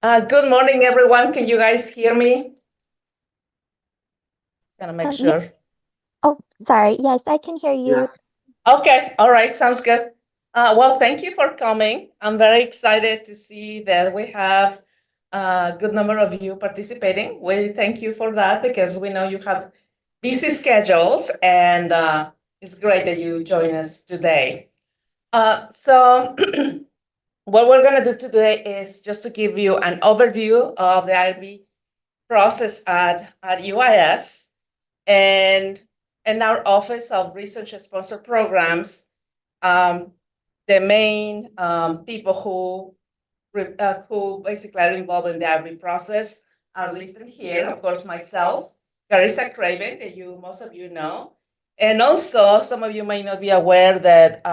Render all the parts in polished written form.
Good morning, everyone. Can you guys hear me? Gonna make Yeah. sure. Oh, sorry. Yes, I can hear you. Yes. Okay, all right, sounds good. Well, thank you for coming. I'm very excited to see that we have a good number of you participating. We thank you for that because we know you have busy schedules, and it's great that you join us today. So, what we're going to do today is just to give you an overview of the IRB process at UIS and in our Office of Research and Sponsor Programs. um, the main people who basically are involved in the IRB process are listed here. Of course, myself, Carissa Craven, that most of you know, and also some of you may not be aware that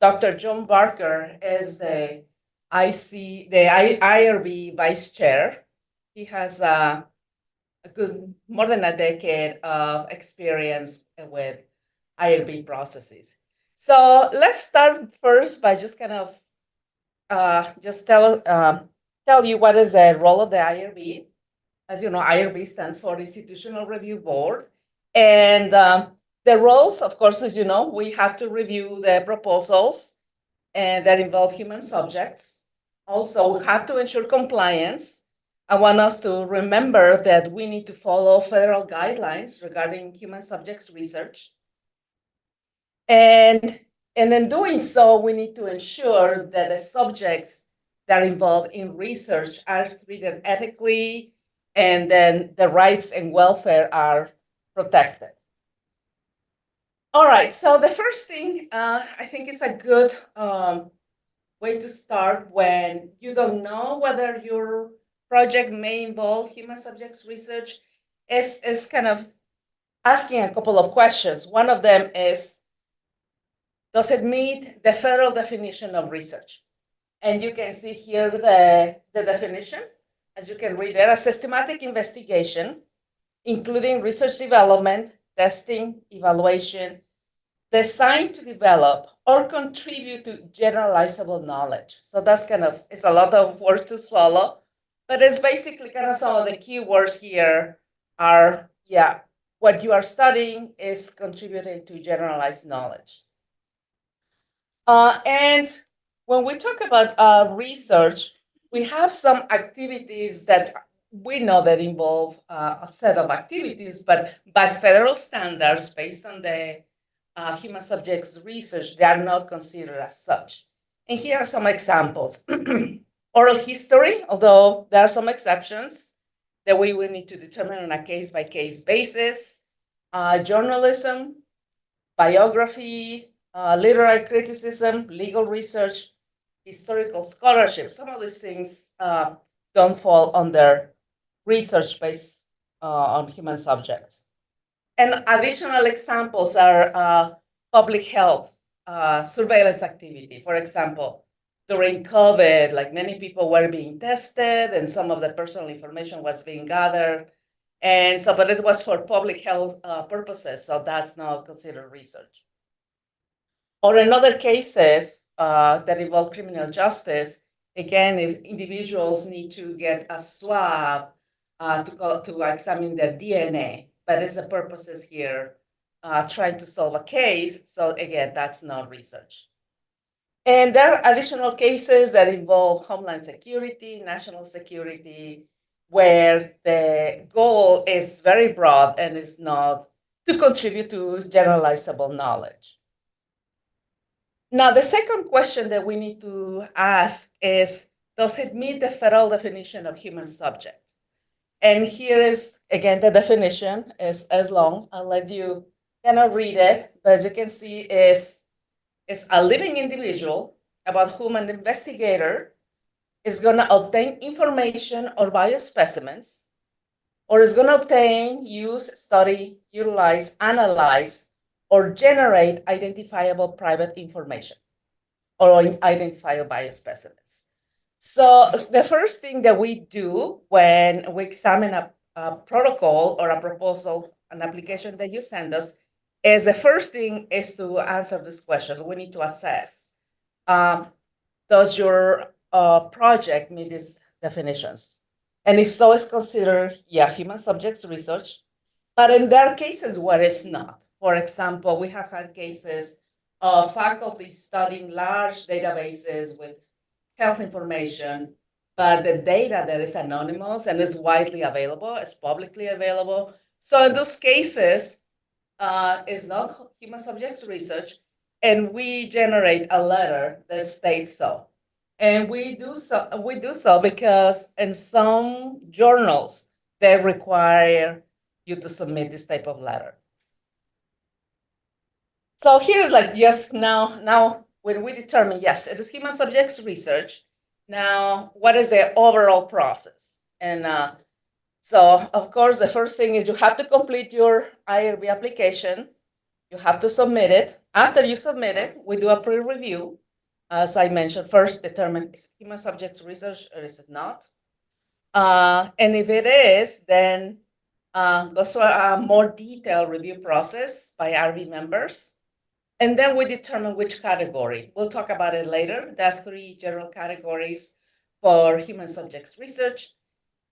Dr. John Barker is the IRB Vice Chair. He has a good more than a decade of experience with IRB processes. So let's start first by just kind of just tell you what is the role of the IRB. As you know, IRB stands for Institutional Review Board, and the roles, of course, as you know, we have to review the proposals and that involve human subjects. Also, we have to ensure compliance. I want us to remember that we need to follow federal guidelines regarding human subjects research. And, and in doing so, we need to ensure that the subjects that are involved in research are treated ethically, and then the rights and welfare are protected. All right, so the first thing I think is a good way to start when you don't know whether your project may involve human subjects research is kind of asking a couple of questions. One of them is, does it meet the federal definition of research? And you can see here the definition. As you can read there, a systematic investigation, including research development, testing, evaluation, designed to develop or contribute to generalizable knowledge. So that's kind of, it's a lot of words to swallow, but it's basically kind of some of the key words here are, yeah, what you are studying is contributing to generalized knowledge. And when we talk about research, we have some activities that we know that involve a set of activities, but by federal standards, based on the human subjects research, they are not considered as such. And here are some examples. Oral history, although there are some exceptions that we will need to determine on a case-by-case basis. Journalism, biography, literary criticism, legal research, historical scholarship. Some of these things don't fall under research based on human subjects. And additional examples are public health, surveillance activity. For example, during COVID, like many people were being tested and some of the personal information was being gathered. And so, but it was for public health purposes, so that's not considered research. Or in other cases that involve criminal justice, again, if individuals need to get a swab to examine their DNA, but it's the purposes here trying to solve a case. So again, that's not research. And there are additional cases that involve homeland security, national security, where the goal is very broad and is not to contribute to generalizable knowledge. Now, the second question that we need to ask is, does it meet the federal definition of human subject? And here is, again, the definition is as long. I'll let you kind of read it, but as you can see, is a living individual about whom an investigator is going to obtain information or biospecimens, or is going to obtain, use, study, utilize, analyze, or generate identifiable private information or identifiable biospecimens. So the first thing that we do when we examine a protocol or a proposal, an application that you send us, is the first thing is to answer this question. We need to assess, does your project meet definitions. And if so, it's considered, human subjects research. But in there are cases where it's not. For example, we have had cases of faculty studying large databases with health information, but the data that is anonymous and is widely available, is publicly available. So in those cases, it's not human subjects research, and we generate a letter that states so. And we do so because in some journals they require you to submit this type of letter. So here's like just now when we determine, yes, it is human subjects research. Now, what is the overall process? And so, of course, the first thing is you have to complete your IRB application. You have to submit it. After you submit it, we do a pre-review. As I mentioned, first determine is it human subjects research or is it not? And if it is, then goes through a more detailed review process by IRB members. And then we determine which category. We'll talk about it later. There are 3 general categories for human subjects research.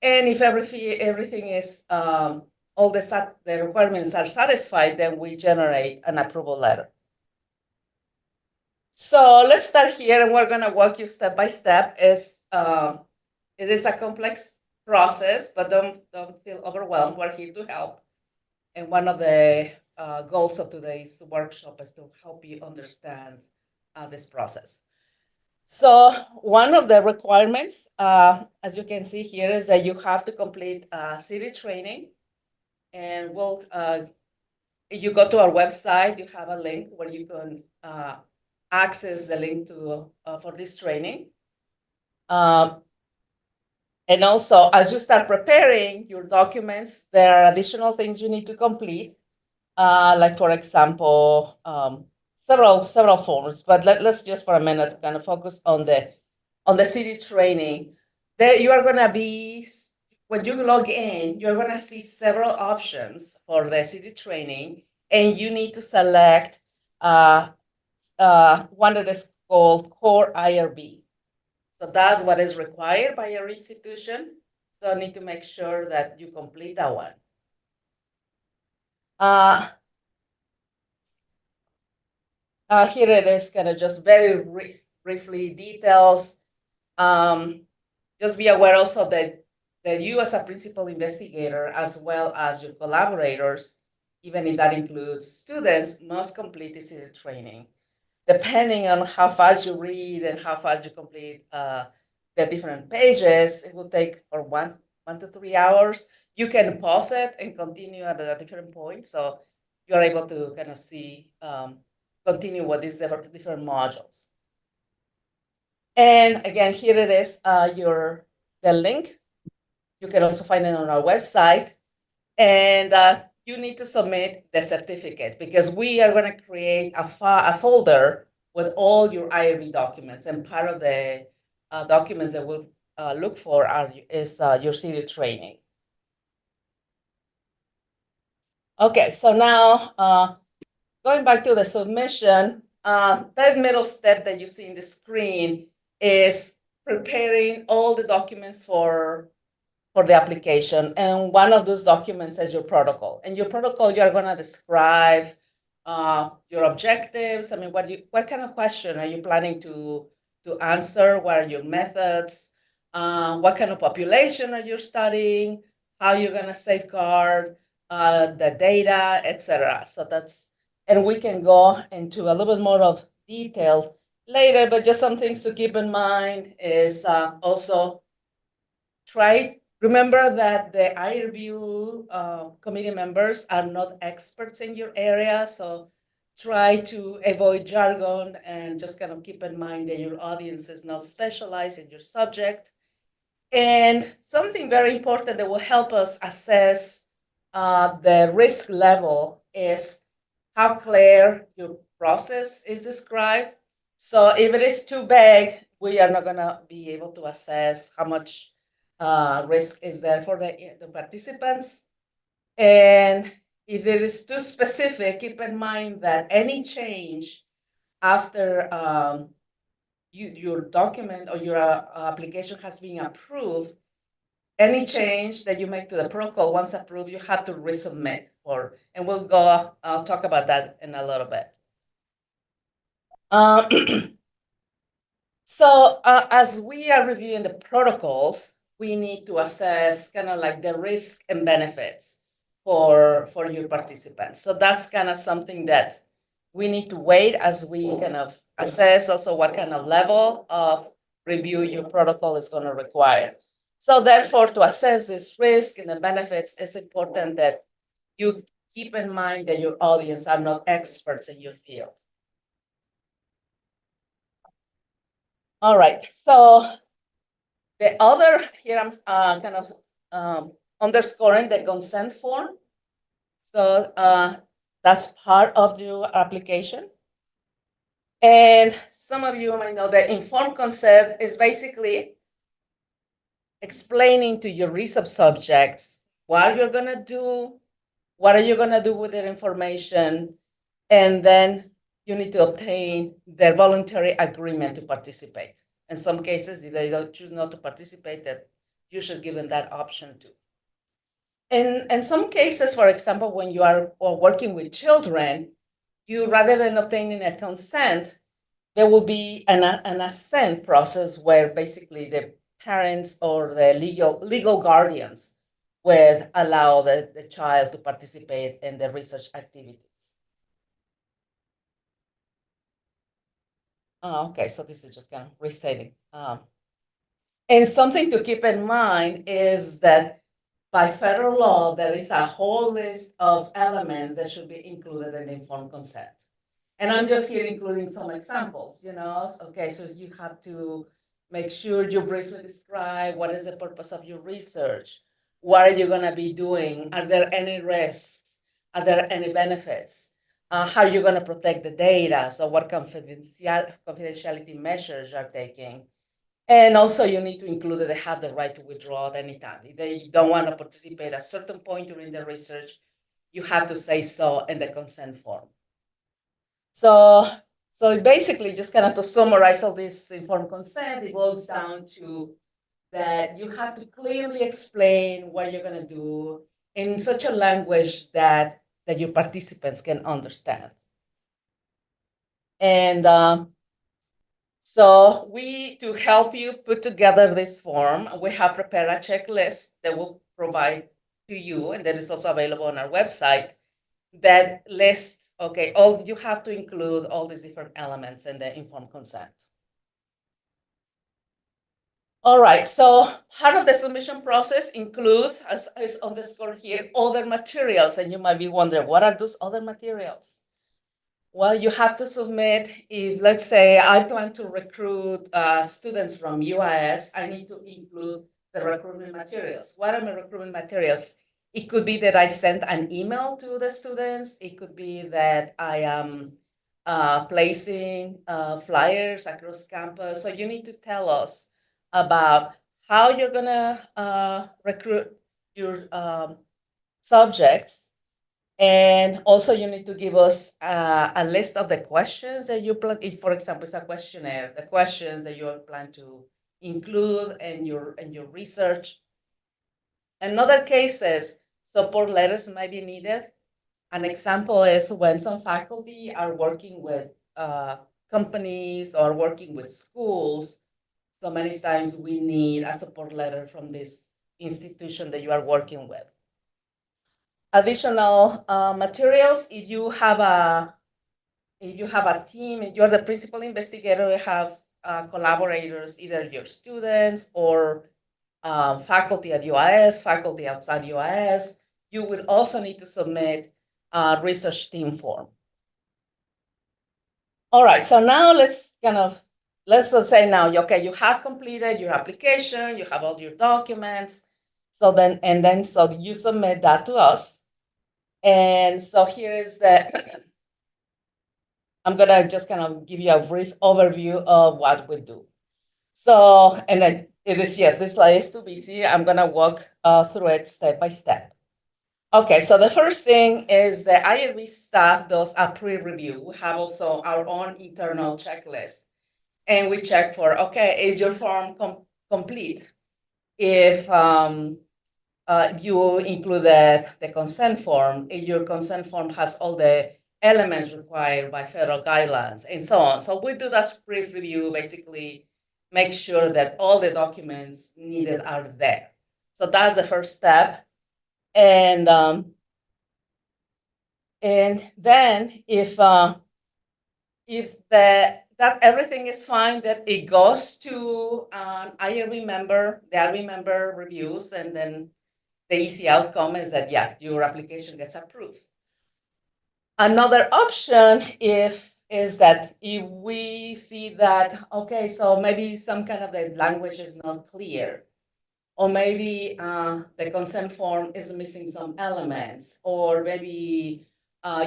And if everything is, all the requirements are satisfied, then we generate an approval letter. So let's start here, and we're going to walk you step by step. It is a complex process, but don't feel overwhelmed. We're here to help. And one of the goals of today's workshop is to help you understand this process. So one of the requirements, as you can see here, is that you have to complete city training. And you go to our website, you have a link where you can access the link to for this training. And also, as you start preparing your documents, there are additional things you need to complete, like, for example, several forms. But let's just for a minute kind of focus on the city training. There you are going to be, when you log in, you're going to see several options for the city training, and you need to select one that is called Core IRB. So that's what is required by your institution. So you need to make sure that you complete that one. Here it is, kind of just very briefly details. Just be aware also that you as a principal investigator, as well as your collaborators, even if that includes students, must complete this training. Depending on how fast you read and how fast you complete the different pages, it will take for 1 to 3 hours. You can pause it and continue at a different point, so you're able to kind of see, continue with these different modules. And again, here it is, the link. You can also find it on our website. And you need to submit the certificate, because we are going to create a folder with all your IRB documents. And part of the documents that we'll look for is your city training. Okay, so now going back to the submission, that middle step that you see in the screen is preparing all the documents for the application. And one of those documents is your protocol. And your protocol, you're going to describe your objectives. I mean, what kind of question are you planning to answer? What are your methods? What kind of population are you studying? How you're going to safeguard the data, etc. So and we can go into a little bit more of detail later, but just some things to keep in mind is also remember that the IRB committee members are not experts in your area, so try to avoid jargon and just kind of keep in mind that your audience is not specialized in your subject. And something very important that will help us assess the risk level is how clear your process is described. So if it is too vague, we are not going to be able to assess how much risk is there for the participants. And if it is too specific, keep in mind that any change after your document or your application has been approved, any change that you make to the protocol, once approved, you have to resubmit and we'll go, I'll talk about that in a little bit. So as we are reviewing the protocols, we need to assess kind of like the risk and benefits for your participants. So that's kind of something that we need to wait as we kind of assess also what kind of level of review your protocol is going to require. So therefore, to assess this risk and the benefits, it's important that you keep in mind that your audience are not experts in your field. All right, so the other, here I'm kind of underscoring the consent form. So that's part of your application. And some of you might know that informed consent is basically explaining to your research subjects what you're going to do, what are you going to do with their information, and then you need to obtain their voluntary agreement to participate. In some cases, if they don't choose not to participate, that you should give them that option too. In some cases, for example, when you are working with children, you rather than obtaining a consent, there will be an assent process where basically the parents or the legal guardians would allow the child to participate in the research activities. Oh, okay, so this is just kind of restating. And something to keep in mind is that by federal law, there is a whole list of elements that should be included in informed consent. And I'm just here including some examples, Okay, so you have to make sure you briefly describe what is the purpose of your research. What are you going to be doing? Are there any risks? Are there any benefits? How are you going to protect the data? So what confidentiality measures you're taking? And also you need to include that they have the right to withdraw at any time. If they don't want to participate at a certain point during the research, you have to say so in the consent form. So basically, just kind of to summarize all this informed consent, it boils down to that you have to clearly explain what you're going to do in such a language that your participants can understand. And so to help you put together this form, we have prepared a checklist that we'll provide to you, and that is also available on our website, that lists, okay, you have to include all these different elements in the informed consent. All right, so part of the submission process includes, as is underscored here, other materials, and you might be wondering, what are those other materials? Well, you have to submit, if let's say I plan to recruit students from UIS, I need to include the recruitment materials. What are my recruitment materials? It could be that I sent an email to the students. It could be that I am placing flyers across campus. So you need to tell us about how you're gonna recruit your subjects. And also you need to give us a list of the questions that you plan. If, for example, it's a questionnaire, the questions that you plan to include in your research. In other cases, support letters might be needed. An example is when some faculty are working with companies or working with schools. So many times we need a support letter from this institution that you are working with. Additional materials, if you have a team, if you're the principal investigator, you have collaborators, either your students or faculty at UIS, faculty outside UIS, you will also need to submit a research team form. All right, so now let's just say now, okay, you have completed your application, you have all your documents. So you submit that to us. And so here is I'm gonna just kind of give you a brief overview of what we do. So, and then this slide is too busy. I'm gonna walk through it step by step. Okay, so the first thing is the IRB staff does a pre-review. We have also our own internal checklist. and we check for, okay, is your form complete? If you included the consent form, if your consent form has all the elements required by federal guidelines, and so on. So we do that brief review, basically make sure that all the documents needed are there. So that's the first step. And then if that everything is fine, that it goes to an IRB member, the IRB member reviews, and then the easy outcome is that, yeah, your application gets approved. Another option is that if we see that, okay, so maybe some kind of the language is not clear, or maybe the consent form is missing some elements, or maybe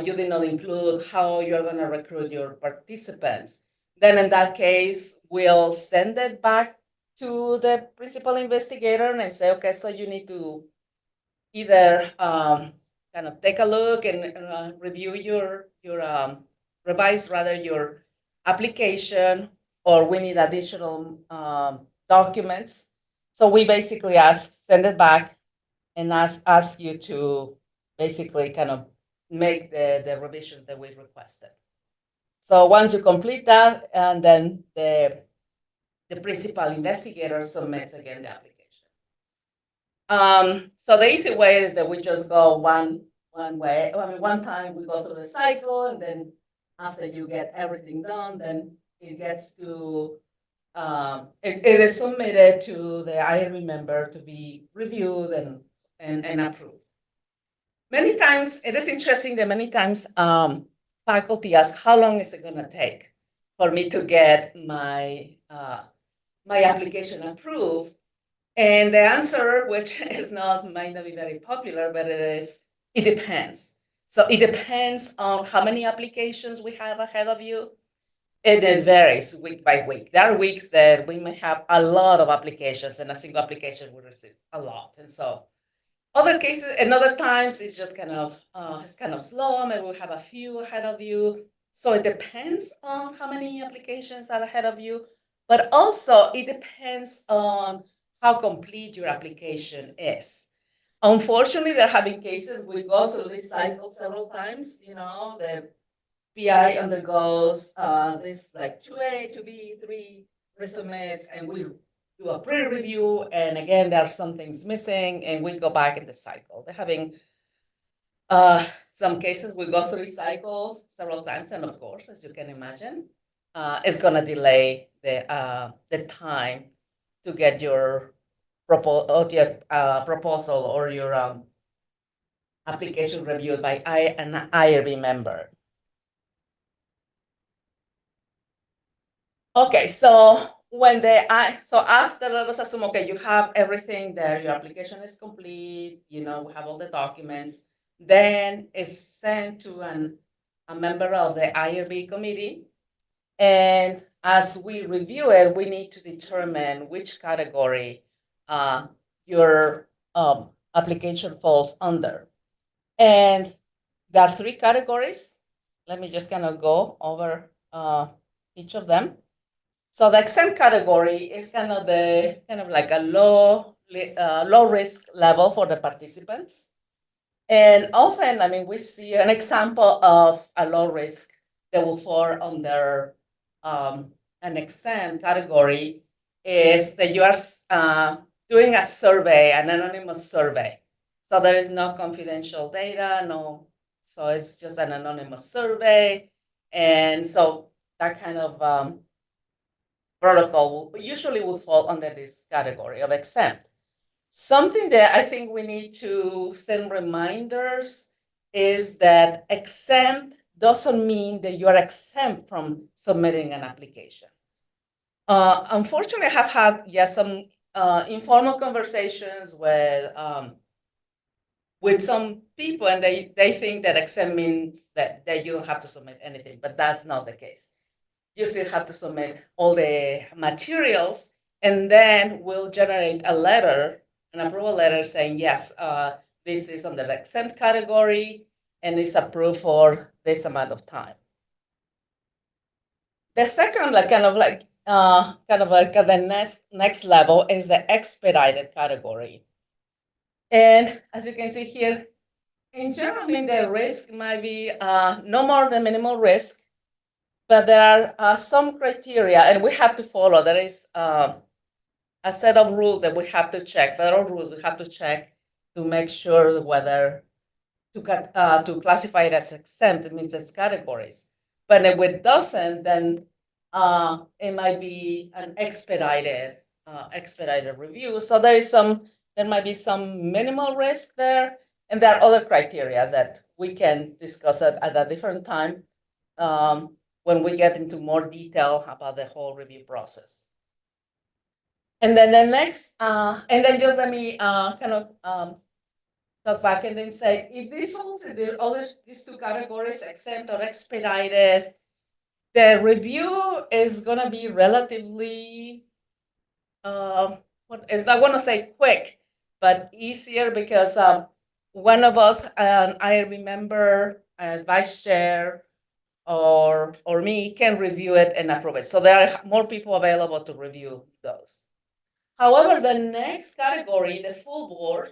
you did not include how you're going to recruit your participants, then in that case, we'll send it back to the principal investigator and say, okay, so you need to either kind of take a look and review revise rather your application, or we need additional documents. So we basically send it back and ask you to basically kind of make the revisions that we requested. So once you complete that, and then the principal investigator submits again the application. So the easy way is that we just go one way. I mean, one time we go through the cycle, and then after you get everything done, then it gets to it is submitted to the IRB member to be reviewed and approved. Many times it is interesting that many times faculty ask, how long is it going to take for me to get my my application approved? And the answer, which is might not be very popular, but it depends. So it depends on how many applications we have ahead of you. And it varies week by week. There are weeks that we may have a lot of applications, and a single application will receive a lot. And so other cases, and other times it's just kind of slow. Maybe we have a few ahead of you. So it depends on how many applications are ahead of you, but also it depends on how complete your application is. Unfortunately, there have been cases we go through this cycle several times. You know, the PI undergoes this like 2A, 2B, 3 resubmits, and we do a pre-review, and again, there are some things missing, and we go back in the cycle. They're having some cases we go through cycles several times, and of course, as you can imagine, it's going to delay the time to get your proposal or your application reviewed by an IRB member. Okay, so so after, let us assume, okay, you have everything there, your application is complete, we have all the documents, then it's sent to a member of the IRB committee. And as we review it, we need to determine which category your application falls under. And there are 3 categories. Let me just kind of go over each of them. So the exempt category is kind of like a low risk level for the participants. And often, I mean, we see an example of a low risk that will fall under an exempt category is that you are doing a survey, an anonymous survey. So there is no confidential data, so it's just an anonymous survey. And so that kind of protocol usually would fall under this category of exempt. Something that I think we need to send reminders is that exempt doesn't mean that you are exempt from submitting an application. Unfortunately, I have had some informal conversations with some people, and they think that exempt means that you don't have to submit anything, but that's not the case. You still have to submit all the materials, and then we'll generate a letter, an approval letter saying, yes, this is under the exempt category, and it's approved for this amount of time. The second, kind of like the next level is the expedited category. And as you can see here, in general, I mean, the risk might be no more than minimal risk, but there are some criteria, and we have to follow. There is a set of rules that we have to check, federal rules we have to check to make sure whether to classify it as exempt, it means it's categories. But if it doesn't, then it might be an expedited review. So there might be some minimal risk there, and there are other criteria that we can discuss at a different time when we get into more detail about the whole review process. And then the next, and then just let me kind of talk back and then say, if this falls in these two categories, exempt or expedited, the review is going to be relatively, I want to say quick, but easier because one of us, an IRB member, a vice chair, or me can review it and approve it. So there are more people available to review those. However, the next category, the full board,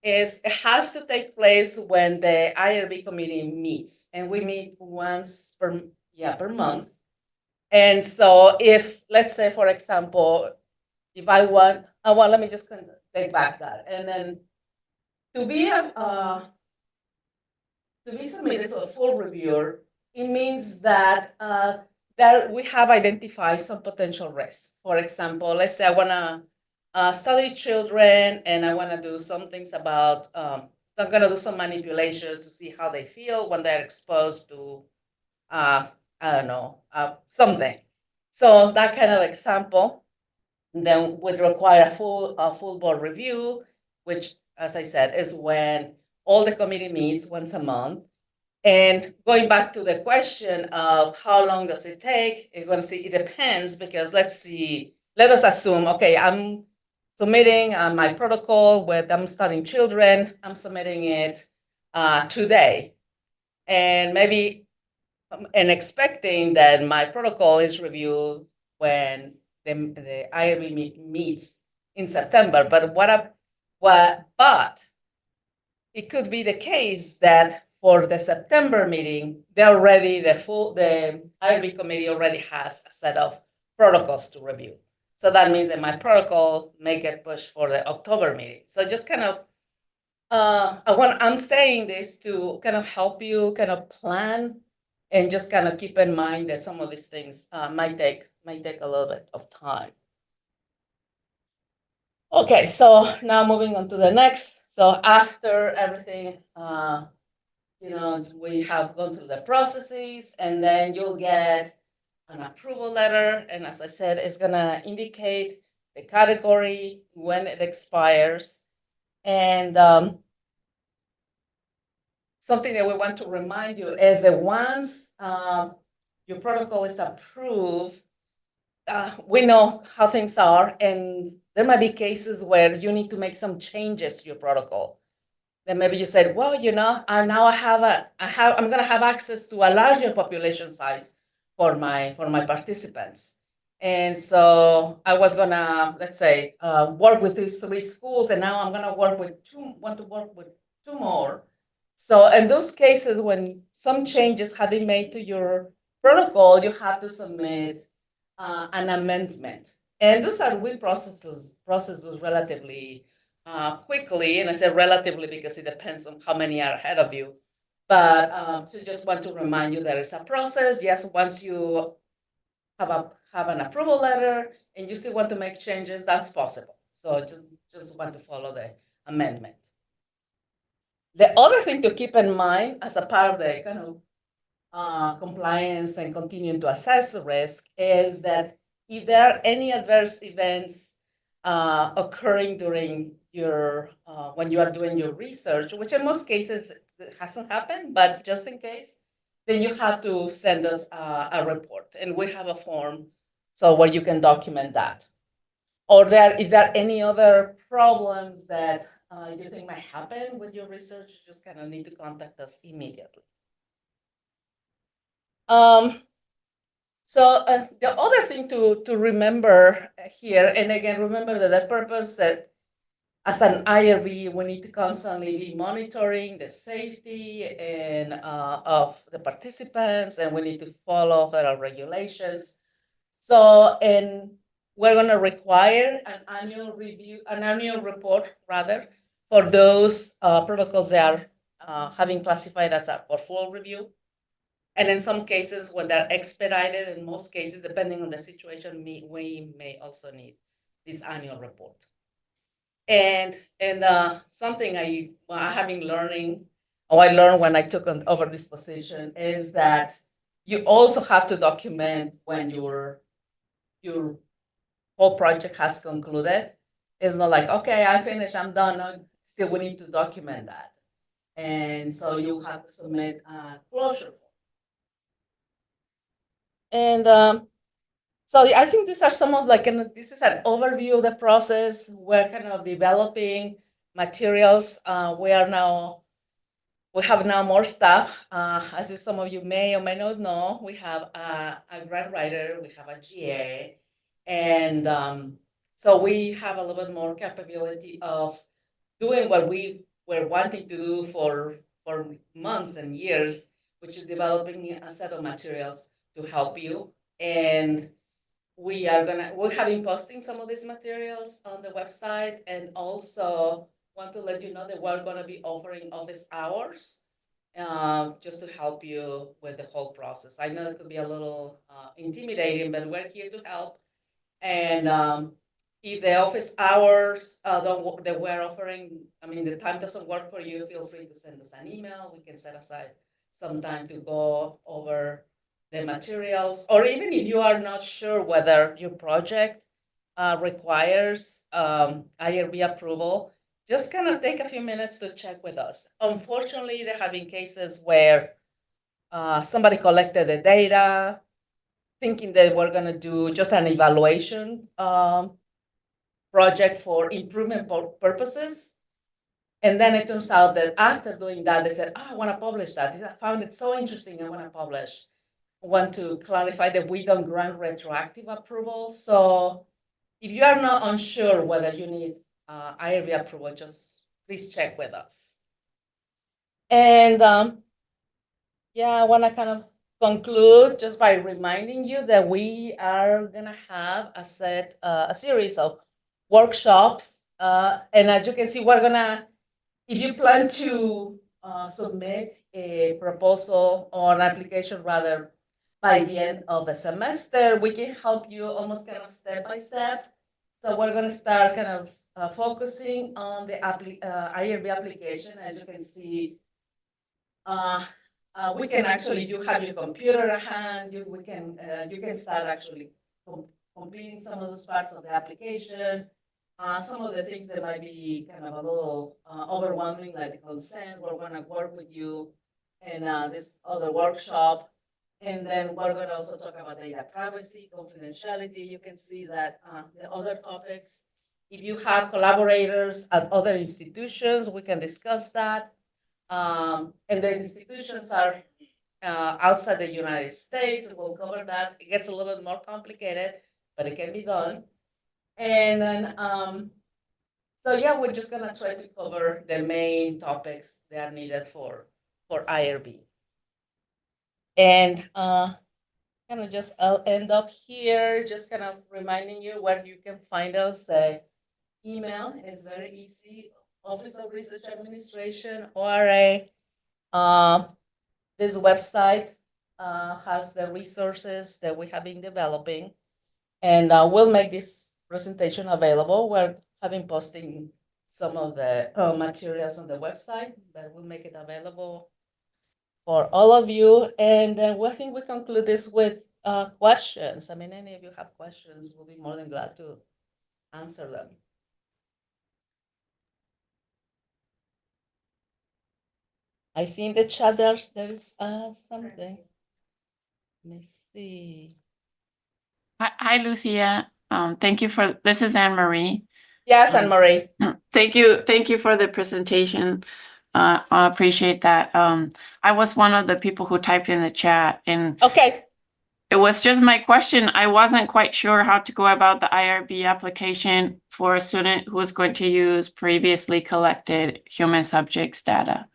it has to take place when the IRB committee meets, and we meet once per month. And so, if let's say, for example, if I want, let me just kind of take back that, and then to be submitted to a full reviewer, it means that that we have identified some potential risks. For example, let's say I want to study children and I want to do some things about, I'm going to do some manipulations to see how they feel when they're exposed to, I don't know, something. So that kind of example then would require a full board review, which, as I said, is when all the committee meets once a month. And going back to the question of how long does it take, you're going to see it depends because let us assume, okay, I'm submitting my protocol I'm studying children, I'm submitting it today. And maybe and expecting that my protocol is reviewed when the IRB meets in September. But it could be the case that for the September meeting, the IRB committee already has a set of protocols to review. So that means that my protocol may get pushed for the October meeting. So just kind of, I'm saying this to kind of help you kind of plan and just kind of keep in mind that some of these things might take a little bit of time. Okay, so now moving on to the next. So after everything, we have gone through the processes, and then you'll get an approval letter. And as I said, it's gonna indicate the category, when it expires, and something that we want to remind you is that once your protocol is approved, we know how things are, and there might be cases where you need to make some changes to your protocol. Then maybe you said, well, now I'm going to have access to a larger population size for my participants. And so I was going to, let's say, work with these 3 schools, and now I'm going to want to work with 2 more. So in those cases, when some changes have been made to your protocol, you have to submit an amendment. And those are processes relatively quickly. And I say relatively because it depends on how many are ahead of you. But so just want to remind you there is a process. Yes, once you have an approval letter and you still want to make changes, that's possible. So just want to follow the amendment. The other thing to keep in mind as a part of the kind of compliance and continuing to assess the risk is that if there are any adverse events occurring during your when you are doing your research, which in most cases hasn't happened, but just in case, then you have to send us a report, and we have a form so where you can document that. Or if there are any other problems that you think might happen with your research, you just kind of need to contact us immediately. So the other thing to remember here, and again, remember that the purpose that as an IRB, we need to constantly be monitoring the safety and of the participants, and we need to follow federal regulations. So, and we're going to require an annual review, an annual report rather, for those protocols that are having classified as a for full review. And in some cases, when they're expedited, in most cases, depending on the situation, we may also need this annual report. And something I having learning, or I learned when I took over this position, is that you also have to document when your whole project has concluded. It's not like, okay, I finished, I'm done. No, still, we need to document that. And so you have to submit a closure. And so I think these are some of this is an overview of the process. We're kind of developing materials. We have now more staff. As some of you may or may not know, we have a grant writer, we have a GA, and so we have a little bit more capability of doing what we were wanting to do for months and years, which is developing a set of materials to help you. And we're having posting some of these materials on the website, and also want to let you know that we're going to be offering office hours just to help you with the whole process. I know it could be a little intimidating, but we're here to help. And if the office hours that we're offering, I mean, the time doesn't work for you, feel free to send us an email. We can set aside some time to go over the materials, or even if you are not sure whether your project requires IRB approval, just kind of take a few minutes to check with us. Unfortunately, there have been cases where somebody collected the data, thinking that we're going to do just an evaluation project for improvement purposes. And then it turns out that after doing that, they said, I want to publish that. I found it so interesting, I want to publish. I want to clarify that we don't grant retroactive approval. So if you are not unsure whether you need IRB approval, just please check with us. And yeah, I want to kind of conclude just by reminding you that we are going to have a series of workshops. And as you can see, we're going to, if you plan to submit a proposal or an application rather by the end of the semester, we can help you almost kind of step by step. So we're going to start kind of focusing on the IRB application. As you can see, we can actually, you have your computer at hand, you can start actually completing some of those parts of the application. Some of the things that might be kind of a little overwhelming, like the consent, we're going to work with you in this other workshop. And then we're going to also talk about data privacy, confidentiality. You can see that the other topics, if you have collaborators at other institutions, we can discuss that. And the institutions are outside the United States. We'll cover that. It gets a little bit more complicated, but it can be done. And then, so yeah, we're just gonna try to cover the main topics that are needed for IRB. And kind of just, I'll end up here, just kind of reminding you where you can find us. Email is very easy, Office of Research Administration, ORA. This website has the resources that we have been developing, and we'll make this presentation available. We're having posting some of the materials on the website, but we'll make it available for all of you. And then I think we conclude this with questions. I mean, any of you have questions, we'll be more than glad to answer them. I see in the chat there's something. Let me see. Hi, Lucia. Thank you for, this is Anne Marie. Yes, Anne Marie. Thank you for the presentation. I appreciate that. I was one of the people who typed in the chat, and Okay. It was just my question. I wasn't quite sure how to go about the IRB application for a student who is going to use previously collected human subjects data.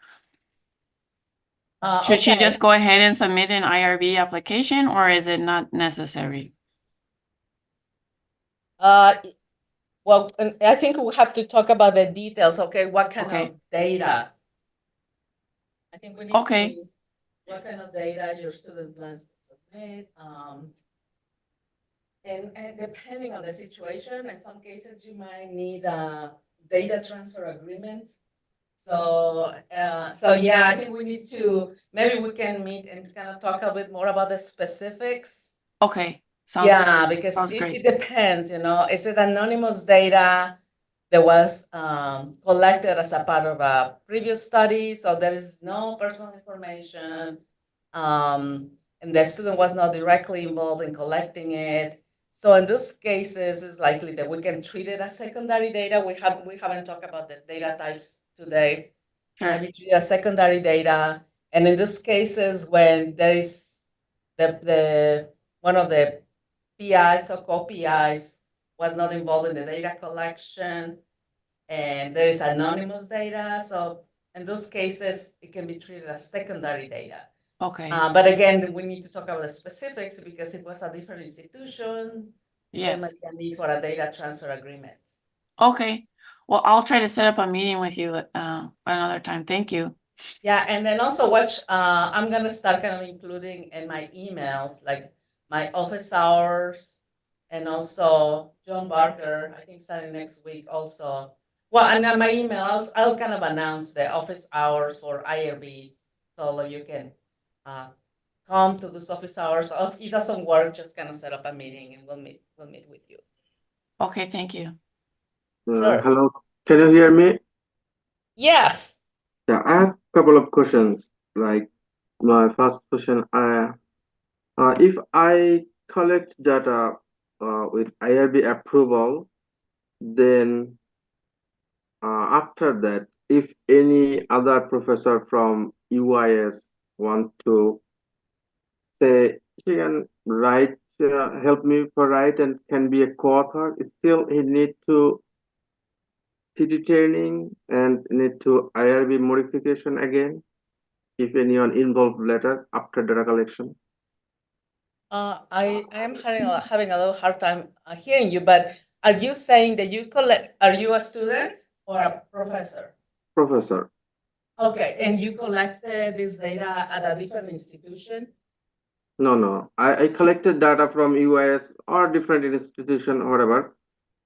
Should she just go ahead and submit an IRB application, or is it not necessary? Well, I think we have to talk about the details. Okay, what kind of data? I think we need to, what kind of data your student plans to submit. And depending on the situation, in some cases you might need a data transfer agreement. So yeah, I think we need to, maybe we can meet and kind of talk a bit more about the specifics. Okay. Because it depends, you know, is it anonymous data that was collected as a part of a previous study? So there is no personal information, and the student was not directly involved in collecting it. So in those cases, it's likely that we can treat it as secondary data. We haven't talked about the data types today. Maybe treat it as secondary data. And in those cases, when there is the one of the PIs or co-PIs was not involved in the data collection, and there is anonymous data. So in those cases, it can be treated as secondary data. Okay. But again, we need to talk about the specifics because it was a different institution. Yes. There might be a need for a data transfer agreement. Okay. Well, I'll try to set up a meeting with you another time. Thank you. Yeah, and then also what I'm gonna start kind of including in my emails, like my office hours, and also John Barker, I think starting next week also. Well, and then my email, I'll kind of announce the office hours for IRB, so you can come to those office hours. If it doesn't work, just kind of set up a meeting and we'll meet with you. Okay, thank you. Sure. Hello, can you hear me? Yes. Yeah, I have a couple of questions. Like my first question, if I collect data with IRB approval, then after that, if any other professor from UIS want to say he can write, help me for write and can be a co-author, still he need to CD training and need to IRB modification again if anyone involved later after data collection. I am having a little hard time hearing you, but are you saying that are you a student or a professor? Professor. Okay, and you collected this data at a different institution? No. I collected data from UIS or different institution or whatever.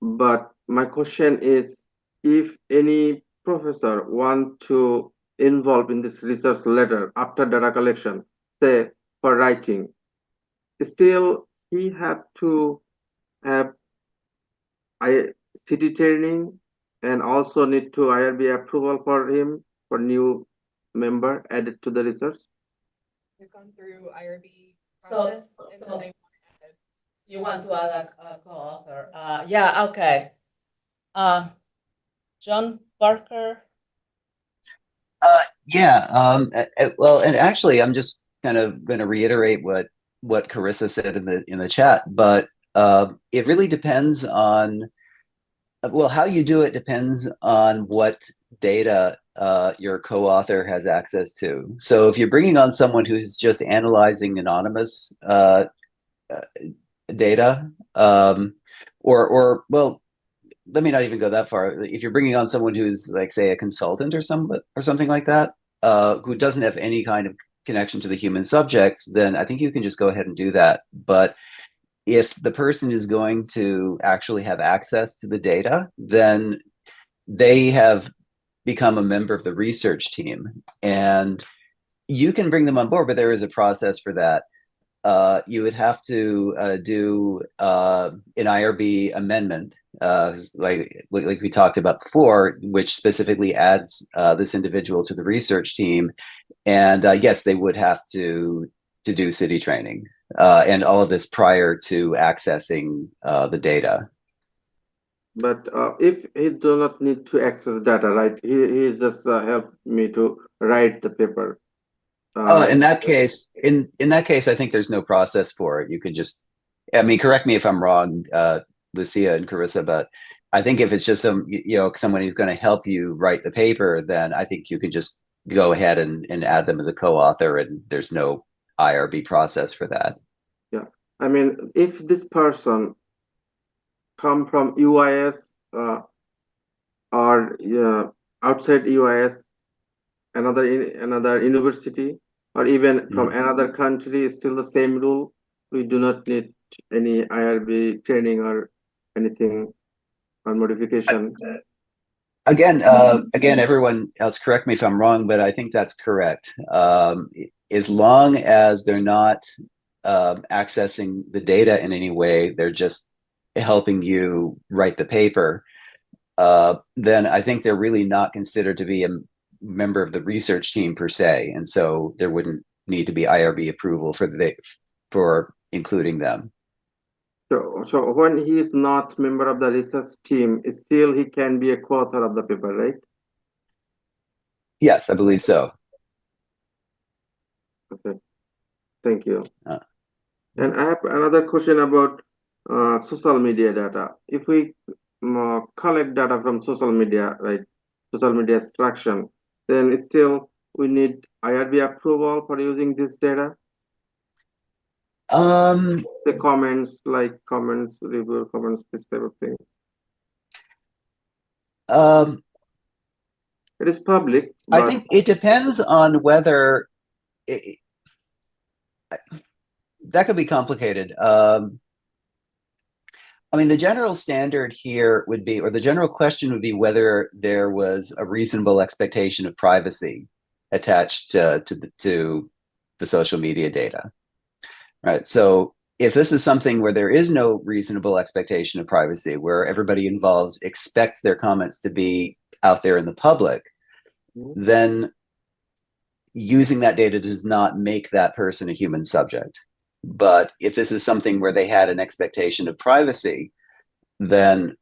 But my question is, if any professor want to involve in this research later after data collection, say for writing, still he have to have city training and also need to IRB approval for him for new member added to the research. We've gone through IRB So- process and so- then they wanted You want to add a co-author? Yeah, okay. John Barker? Well, and actually, I'm just kind of going to reiterate what Carissa said in the chat, but it really depends on, well, how you do it depends on what data your co-author has access to. So if you're bringing on someone who's just analyzing anonymous data, or well, let me not even go that far. If you're bringing on someone who's like, say, a consultant or something like that, who doesn't have any kind of connection to the human subjects, then I think you can just go ahead and do that. But if the person is going to actually have access to the data, then they have become a member of the research team, and you can bring them on board, but there is a process for that. You would have to do an IRB amendment, like we talked about before, which specifically adds this individual to the research team. And yes, they would have to do city training and all of this prior to accessing the data. But if he do not need to access data, right? He just help me to write the paper. Oh, in that case, I think there's no process for it. You could just, I mean, correct me if I'm wrong, Lucia and Carissa, but I think if it's just someone who's going to help you write the paper, then I think you could just go ahead and add them as a co-author, and there's no IRB process for that. Yeah, I mean, if this person come from UIS or outside UIS, another university, or even from another country, is still the same rule. We do not need any IRB training or anything or modification. Again, everyone else, correct me if I'm wrong, but I think that's correct. As long as they're not accessing the data in any way, they're just helping you write the paper, then I think they're really not considered to be a member of the research team per se, and so there wouldn't need to be IRB approval for including them. So when he is not member of the research team, still he can be a co-author of the paper, right? Yes, I believe so. Okay, thank you. Uh. And I have another question about social media data. If we collect data from social media, right, social media extraction, then still we need IRB approval for using this data. The comments, like comments, review comments, this type of thing. It is public. I think it depends on whether that could be complicated. I mean, the general standard here would be, or the general question would be, whether there was a reasonable expectation of privacy attached to the social media data, right? So if this is something where there is no reasonable expectation of privacy, where everybody involved expects their comments to be out there in the public, then using that data does not make that person a human subject. But if this is something where they had an expectation of privacy, then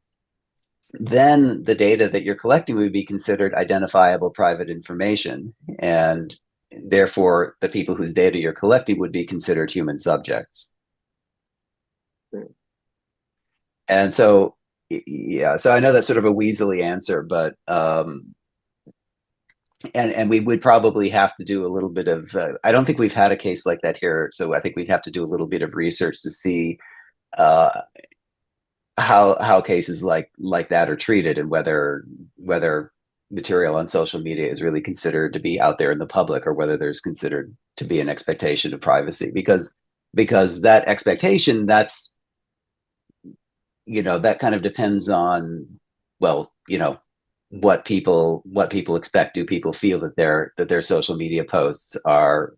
the data that you're collecting would be considered identifiable private information, and therefore the people whose data you're collecting would be considered human subjects. And so, yeah, so I know that's sort of a weaselly answer, but and we would probably have to do a little bit of, I don't think we've had a case like that here, so I think we'd have to do a little bit of research to see how cases like that are treated, and whether material on social media is really considered to be out there in the public, or whether there's considered to be an expectation of privacy, because that expectation, that's, that kind of depends on, well, what people expect. Do people feel that their social media posts are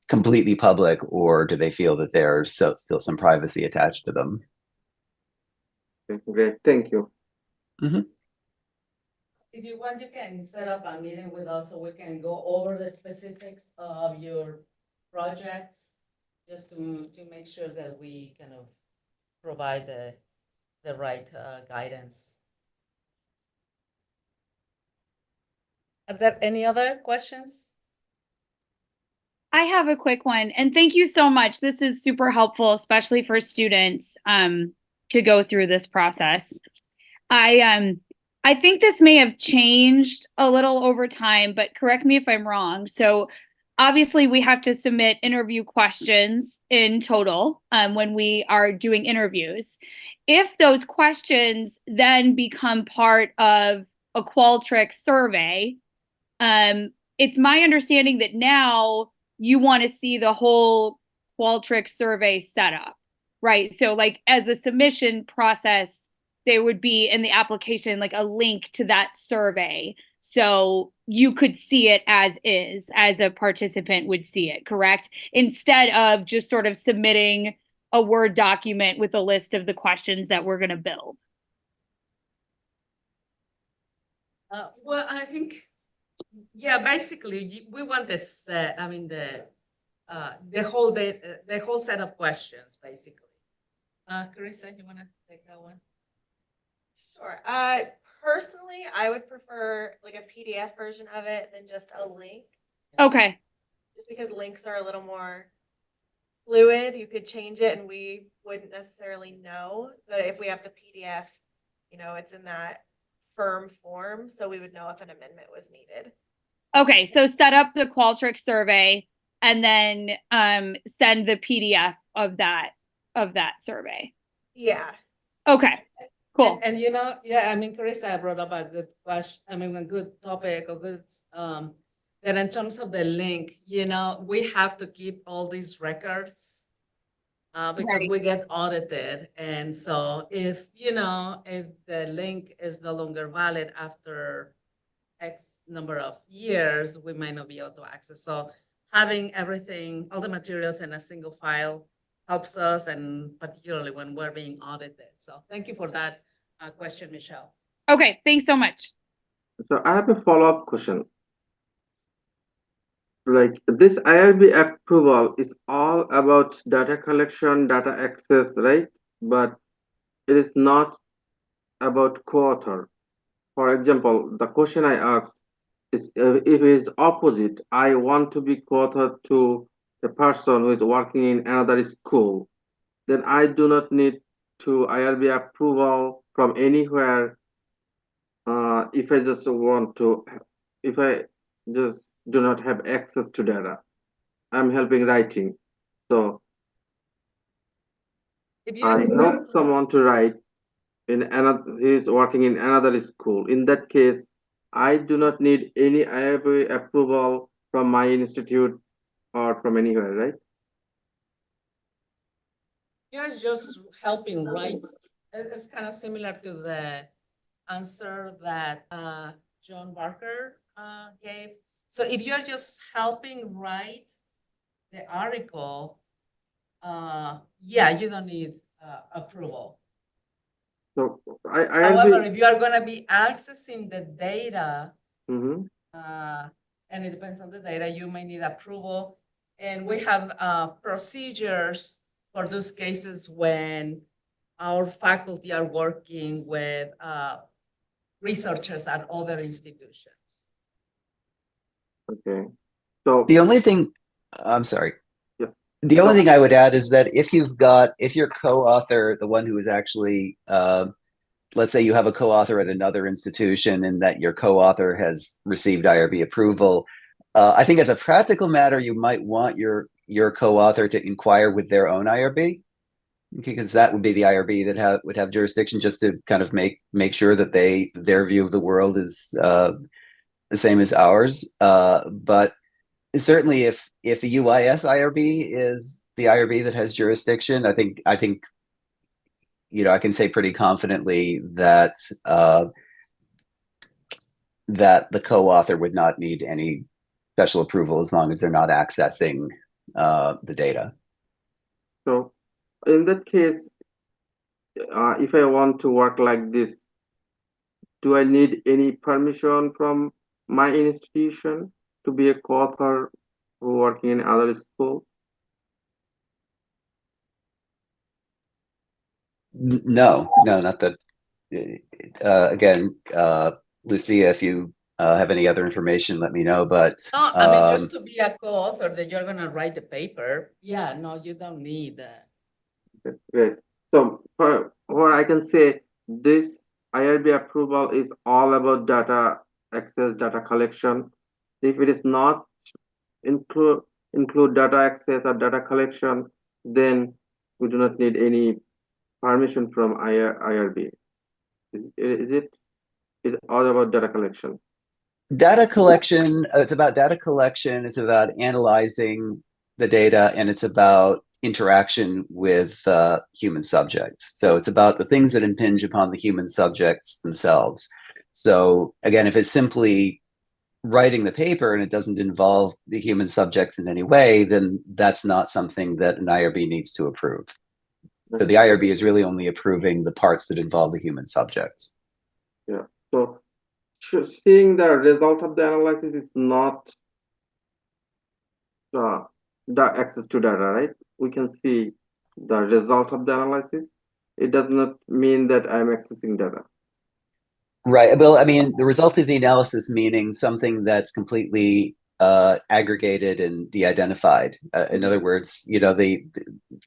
completely public, or do they feel that there's still some privacy attached to them? Okay, great, thank you. Mm-hmm. If you want, you can set up a meeting with us so we can go over the specifics of your projects, just to make sure that we kind of provide the right guidance. Are there any other questions? I have a quick one, and thank you so much. This is super helpful, especially for students to go through this process. I think this may have changed a little over time, but correct me if I'm wrong. So obviously we have to submit interview questions in total when we are doing interviews. If those questions then become part of a Qualtrics survey, it's my understanding that now you want to see the whole Qualtrics survey setup, right? So like as a submission process, there would be in the application like a link to that survey, so you could see it as is, as a participant would see it, correct? Instead of just sort of submitting a Word document with a list of the questions that we're going to build. Well, I think, yeah, basically we want this. I mean, the whole set of questions, basically. Carissa, you want to take that one? Sure. Personally, I would prefer like a PDF version of it than just a link. Okay. just because links are a little more fluid. You could change it and we wouldn't necessarily know. But if we have the PDF, it's in that firm form, so we would know if an amendment was needed. Okay, so set up the Qualtrics survey and then send the PDF of that survey. Yeah. Okay, cool. And yeah, I mean, Carissa brought up a good question. I mean, a good topic, a good that in terms of the link, we have to keep all these records because Right. we get audited. And so if the link is no longer valid after X number of years, we might not be able to access. So having everything, all the materials in a single file helps us, and particularly when we're being audited. So thank you for that question, Michelle. Okay, thanks so much. So I have a follow-up question. Like this IRB approval is all about data collection, data access, right? But it is not about co-author. For example, the question I asked is if it is opposite, I want to be co-author to a person who is working in another school, then I do not need to IRB approval from anywhere. If I just do not have access to data, I'm helping writing. So If I you help someone to write in another, he is working in another school. In that case, I do not need any IRB approval from my institute or from anywhere, right? You're just helping write. It's kind of similar to the answer that John Barker gave. So if you're just helping write the article, yeah, you don't need approval. So However, if you are going to be accessing the data, Mhm. and it depends on the data, you may need approval. And we have procedures for those cases when our faculty are working with researchers at other institutions. Okay. So The only thing, I'm sorry. Yeah. The only thing I would add is that if your co-author, the one who is actually, let's say you have a co-author at another institution and that your co-author has received IRB approval, I think as a practical matter, you might want your co-author to inquire with their own IRB, because that would be the IRB that would have jurisdiction, just to kind of make sure that their view of the world is the same as ours. But certainly if the UIS IRB is the IRB that has jurisdiction, I think I can say pretty confidently that that the co-author would not need any special approval as long as they're not accessing the data. So in that case, if I want to work like this, do I need any permission from my institution to be a co-author who working in other school? No, not that. Again, Lucia, if you have any other information, let me know. But No, I mean, just to be a co-author that you're going to write the paper. Yeah, no, you don't need that. Great. So what I can say, this IRB approval is all about data access, data collection. If it is not include data access or data collection, then we do not need any permission from IRB. Is it all about data collection? data collection, it's about data collection, it's about analyzing the data, and it's about interaction with human subjects. So it's about the things that impinge upon the human subjects themselves. So again, if it's simply writing the paper and it doesn't involve the human subjects in any way, then that's not something that an IRB needs to approve. So the IRB is really only approving the parts that involve the human subjects. Yeah. So seeing the result of the analysis is not the access to data, right? We can see the result of the analysis. It does not mean that I'm accessing data. Right. Well, I mean, the result of the analysis meaning something that's completely aggregated and de-identified. In other words,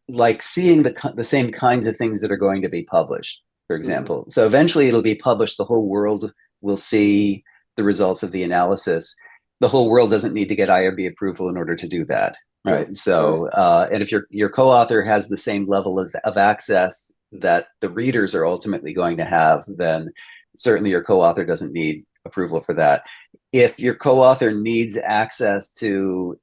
like seeing the same kinds of things that are going to be published, for example. So eventually it'll be published. The whole world will see the results of the analysis. The whole world doesn't need to get IRB approval in order to do that, right? So, and if your co-author has the same level of access that the readers are ultimately going to have, then certainly your co-author doesn't need approval for that. If your co-author needs access to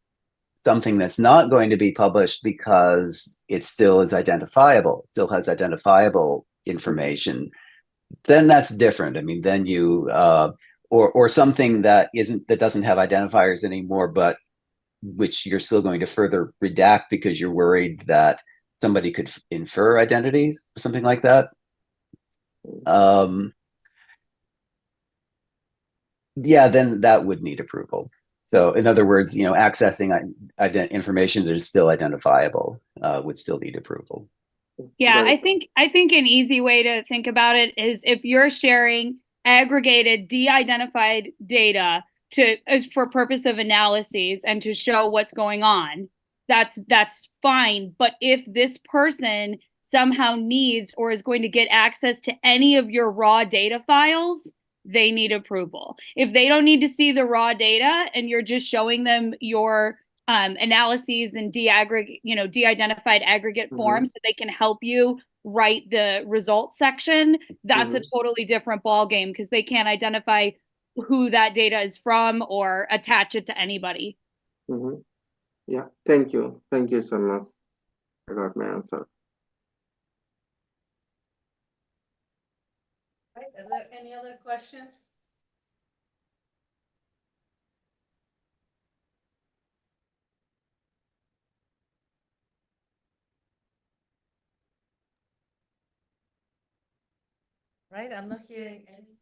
something that's not going to be published because it still is identifiable, still has identifiable information, then that's different. I mean, then you or something that doesn't have identifiers anymore, but which you're still going to further redact because you're worried that somebody could infer identities or something like that. Yeah, then that would need approval. So in other words, accessing information that is still identifiable would still need approval. Yeah, I think an easy way to think about it is if you're sharing aggregated, de-identified data for purpose of analyses and to show what's going on, that's fine. But if this person somehow needs or is going to get access to any of your raw data files, they need approval. If they don't need to see the raw data and you're just showing them your analyses and de-identified aggregate forms so they can help you write the results section, that's a totally different ballgame because they can't identify who that data is from or attach it to anybody. Yeah, thank you. Thank you so much. I got my answer. Right, are there any other questions? Right, I'm not hearing any.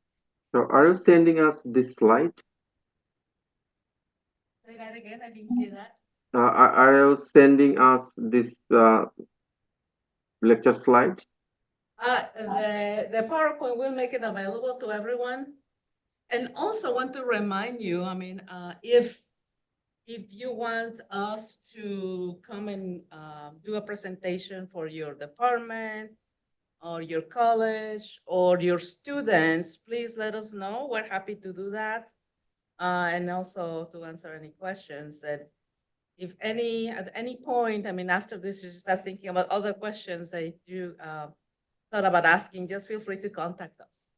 So are you sending us this slide? Say that again, I didn't hear that. Are you sending us this lecture slides? The PowerPoint will make it available to everyone. And also want to remind you, I mean, if you want us to come and do a presentation for your department or your college or your students, please let us know. We're happy to do that. And also to answer any questions that if at any point, I mean, after this, you start thinking about other questions that you thought about asking, just feel free to contact us.